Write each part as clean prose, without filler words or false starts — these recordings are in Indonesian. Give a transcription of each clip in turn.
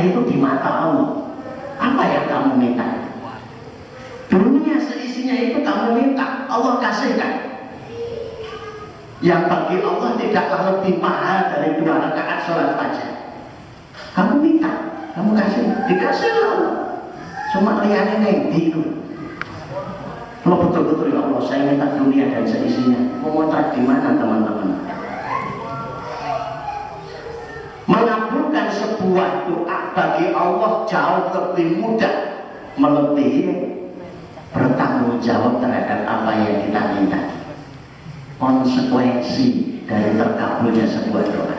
itu di mata Allah. Apa yang kamu minta? Dunia seisinya itu kamu minta, Allah kasihkan. Yang bagi Allah tidaklah lebih mahal dari 2 rakaat sholat fajar. Kamu minta, kamu kasih, dikasih Allah. Cuma lihatnya nanti itu. Kalau betul-betul ya Allah, saya minta dunia dan seisinya. Mau ngontrak di mana teman-teman? Mengabulkan sebuah doa bagi Allah jauh lebih mudah melebihi bertanggung jawab terhadap apa yang kita minta. Konsekuensi dari terkabulnya sebuah doa.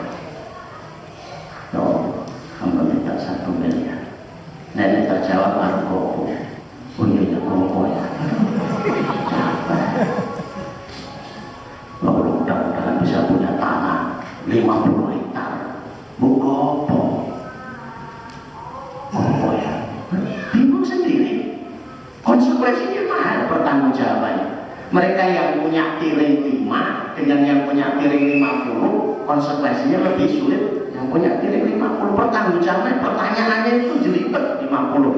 Oh, hamba minta 1 miliar. Nenek terjawab baru kopo. Punyanya kopo ya. Mudah-mudahan bisa punya tanah 50 hektar. Kopo ya. Bingung sendiri. Konsekuensinya mahal bertanggung jawabannya. Mereka yang punya piring 5 dengan yang punya piring 50, konsekuensinya lebih sulit. Yang punya piring 50 bertanggung jawabnya, pertanyaannya itu jelimet 50.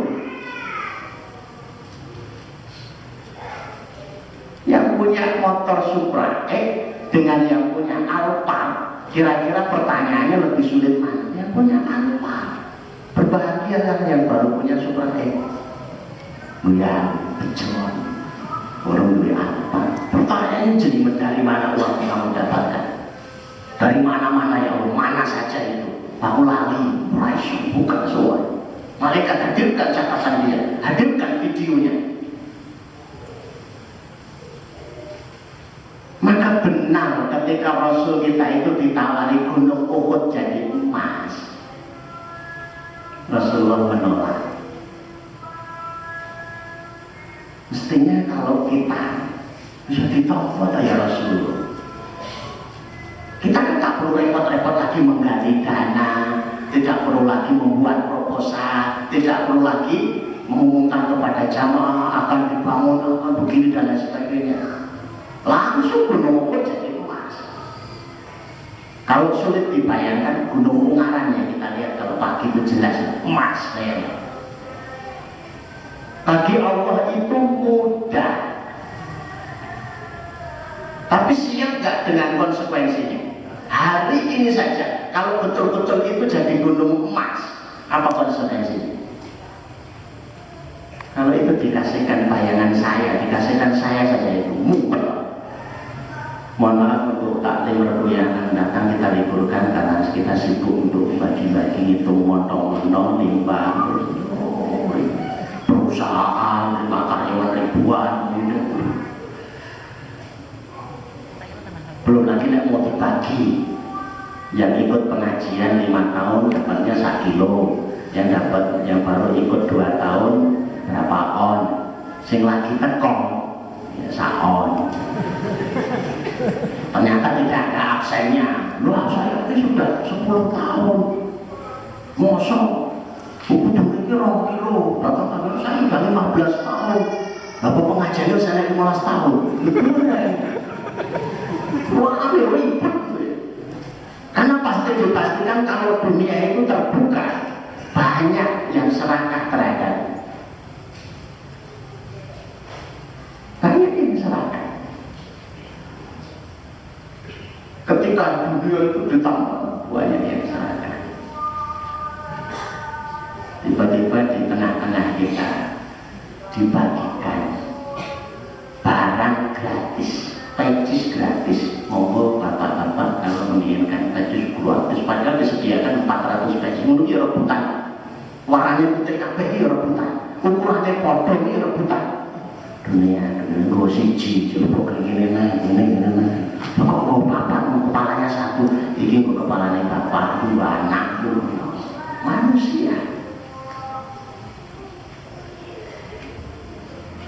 Yang punya motor Supra dengan yang punya Alphard, kira-kira pertanyaannya lebih sulit mana? Yang punya Alphard. Berbahagialah yang baru punya Supra ya, betul. Orang beli apa? Pertanyaannya jadi dari mana uang yang kamu dapatkan? Dari mana-mana ya Allah, mana saja itu? Aku lali, raisi, bukan soal. Malaikat hadirkan catatan dia, hadirkan videonya. Maka benar ketika Rasul kita itu ditawari gunung Uhud jadi emas, Rasulullah menolak. Mestinya kalau kita bisa ditolak ya Rasulullah, kita kan tak perlu repot-repot lagi menggali dana, tidak perlu lagi membuat proposal, tidak perlu lagi mengumumkan kepada jamaah akan dibangun akan begini dan lain sebagainya. Langsung gunung Uhud jadi emas. Kalau sulit dibayangkan gunung Ungaran yang kita lihat kalau pagi itu jelas emas kayaknya. Bagi Allah itu mudah, tapi siap nggak dengan konsekuensinya? Hari ini saja, kalau betul-betul itu jadi gunung emas, apa konsekuensinya? Kalau itu dikasihkan bayangan saya, dikasihkan saya saja itu mudah. Mohon maaf untuk taklim rebu yang akan datang kita liburkan karena kita sibuk untuk bagi-bagi hitung motong-motong limbah perusahaan, 5 karyawan ribuan belum lagi nak mau dibagi. Yang ikut pengajian 5 tahun dapatnya 1 kilo, yang dapat yang baru ikut 2 tahun berapa on, sing lagi tekong ya saon. Ternyata tidak ada absennya. Loh, saya ini sudah 10 tahun mosok buku ini 2 kilo, datang saya sudah 15 tahun, bapak pengajarnya saya 15 tahun. Wah, ribet. Karena pasti dipastikan kalau dunia itu terbuka, banyak yang serakah terhadap, banyak yang serakah. Ketika dunia itu ditambah, banyak yang serakah. Tiba-tiba di tengah-tengah kita dibagikan barang gratis, pejis gratis. Monggo bapak-bapak kalau menginginkan pejis gratis, padahal disediakan 400 pejis. Menurut ya rebutan, warnanya putih kabeh ya rebutan, ukurannya podo ya rebutan. Dunia gue siji, coba kayak gini nah. Kok bapak kepalanya 1, ini kok kepalanya bapak 2 anak manusia.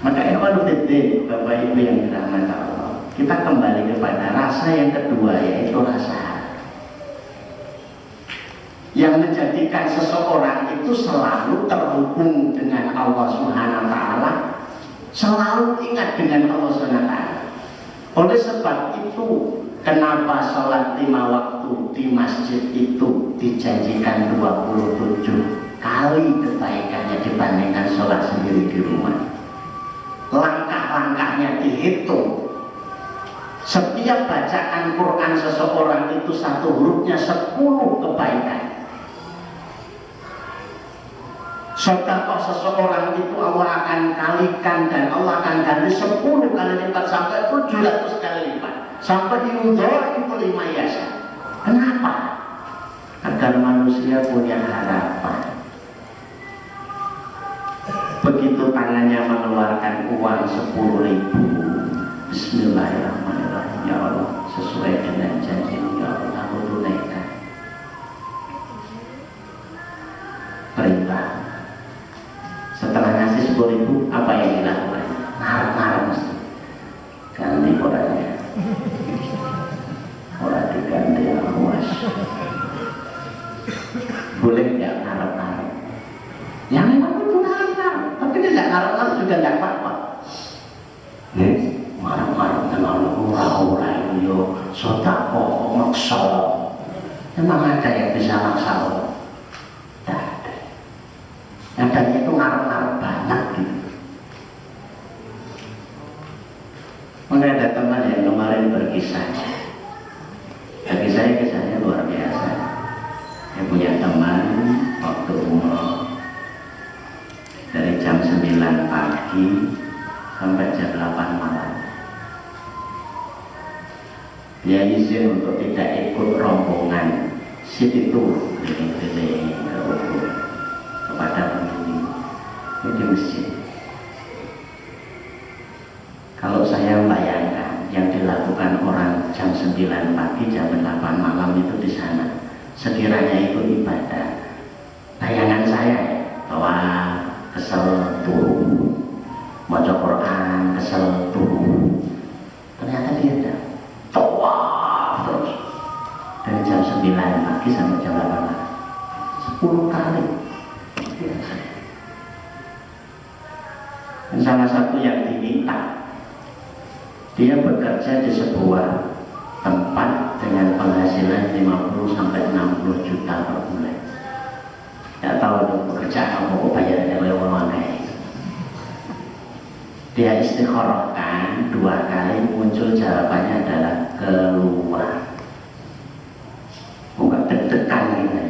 Maka ewan fiddin, Bapak Ibu yang dirahmati Allah, kita kembali kepada rasa yang kedua, yaitu rasa yang menjadikan seseorang itu selalu terhubung dengan Allah Subhanahu wa Ta'ala, selalu ingat dengan Allah Subhanahu wa Ta'ala. Oleh sebab itu, kenapa sholat 5 waktu di masjid itu dijanjikan 27 kali kebaikannya dibandingkan sholat sendiri di rumah. Langkah-langkahnya dihitung. Setiap bacaan Quran seseorang itu satu hurufnya 10 kebaikan. Sedekah seseorang itu Allah akan kalikan dan Allah akan ganti 10 kali lipat sampai 700 kali lipat sampai yudhaifu liman yasha. Kenapa? Agar manusia punya harapan. Begitu tangannya mengeluarkan uang 10.000, Bismillahirrahmanirrahim, ya Allah, sesuai dengan janji-Mu ya Allah, aku tunaikan. Perintah. Setelah ngasih 10.000, apa yang dilakukan? Ngarep-ngarep mesti ganti orangnya, orang diganti awas. Boleh nggak ngarep-ngarep? Yang memang itu ngarep-ngarep, tapi tidak ngarep-ngarep juga tidak apa-apa. Ngarep-ngarep dengan murah-murah itu sodako maksa. Memang ada yang bisa maksa Allah? Tidak ada. Yang tadi itu ngarep-ngarep banyak gitu. Mungkin ada teman yang kemarin berkisah. Bagi saya kisahnya luar biasa. Saya punya teman waktu umroh dari jam 9 pagi sampai jam 8 malam. Dia izin untuk tidak ikut rombongan city tour keliling-keliling ke Ubud kepada penghuni di masjid. Kalau saya membayangkan yang dilakukan orang jam 9 pagi, jam 8 malam itu di sana, sekiranya itu ibadah, bayangan saya bahwa kesel turun, baca Quran kesel turun. Ternyata dia ada tawaf terus dari jam 9 pagi sampai jam 8 malam 10 kali. Dan salah satu yang diminta, dia bekerja di sebuah tempat dengan penghasilan 50 sampai 60 juta per bulan. Tidak tahu untuk pekerjaan apa bayarannya lewat kayak. Dia istikharahkan 2 kali, muncul jawabannya adalah keluar. Bukan deg-degan gitu.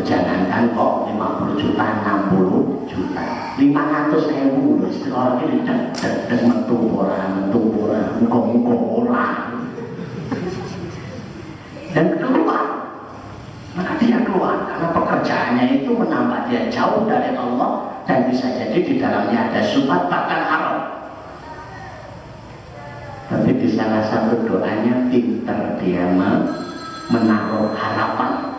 Jangankan kok 50 juta, 60 juta, 500.000 istikharah ini deg-deg metu orang, ngomong orang. Dan keluar. Maka dia keluar karena pekerjaannya itu menambah dia jauh dari Allah. Dan bisa jadi di dalamnya ada syubhat bahkan haram. Tapi di salah satu doanya pintar dia menaruh harapan.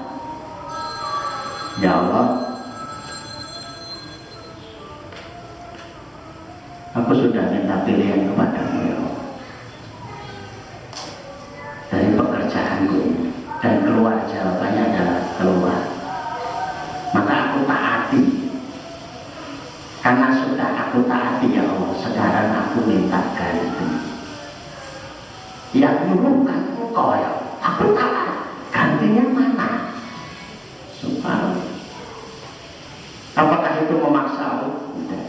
Ya Allah, aku sudah minta pilihan kepadamu ya Allah dari pekerjaanku ini, dan keluar jawabannya adalah keluar. Maka aku taati. Karena sudah aku taati ya Allah, sekarang aku minta ganti. Yang nyuruhkan engkau ya, aku taat. Gantinya mana? Subhanallah. Apakah itu memaksa Allah? Tidak.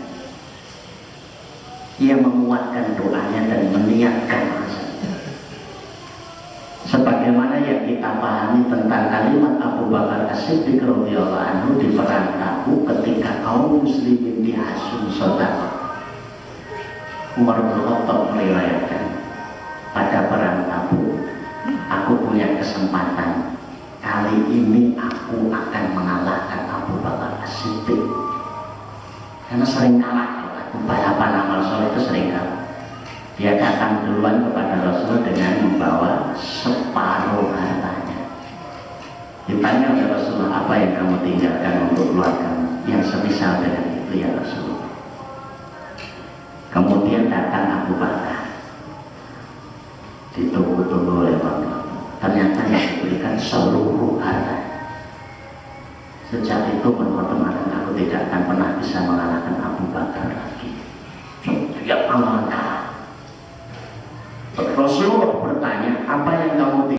Ia menguatkan doanya dan meniatkan maksudnya. Sebagaimana yang kita pahami tentang kalimat Abu Bakar As-Siddiq radhiyallahu anhu di perang Tabuk ketika kaum muslimin dihasut sedekah. Umar bin Khattab meriwayatkan, pada perang Tabuk aku punya kesempatan, kali ini aku akan mengalahkan Abu Bakar As-Siddiq. Karena sering kalah, balapan amal soleh itu sering kalah. Dia datang duluan kepada Rasul dengan membawa separuh hartanya. Ditanya oleh Rasulullah, apa yang kamu tinggalkan untuk keluargamu yang semisal dengan itu ya Rasulullah. Kemudian datang Abu Bakar, ditunggu-tunggu oleh Allah. Ternyata yang diberikan seluruh harta. Sejak itu menurut kemarin aku tidak akan pernah bisa mengalahkan Abu Bakar lagi. Setiap amalan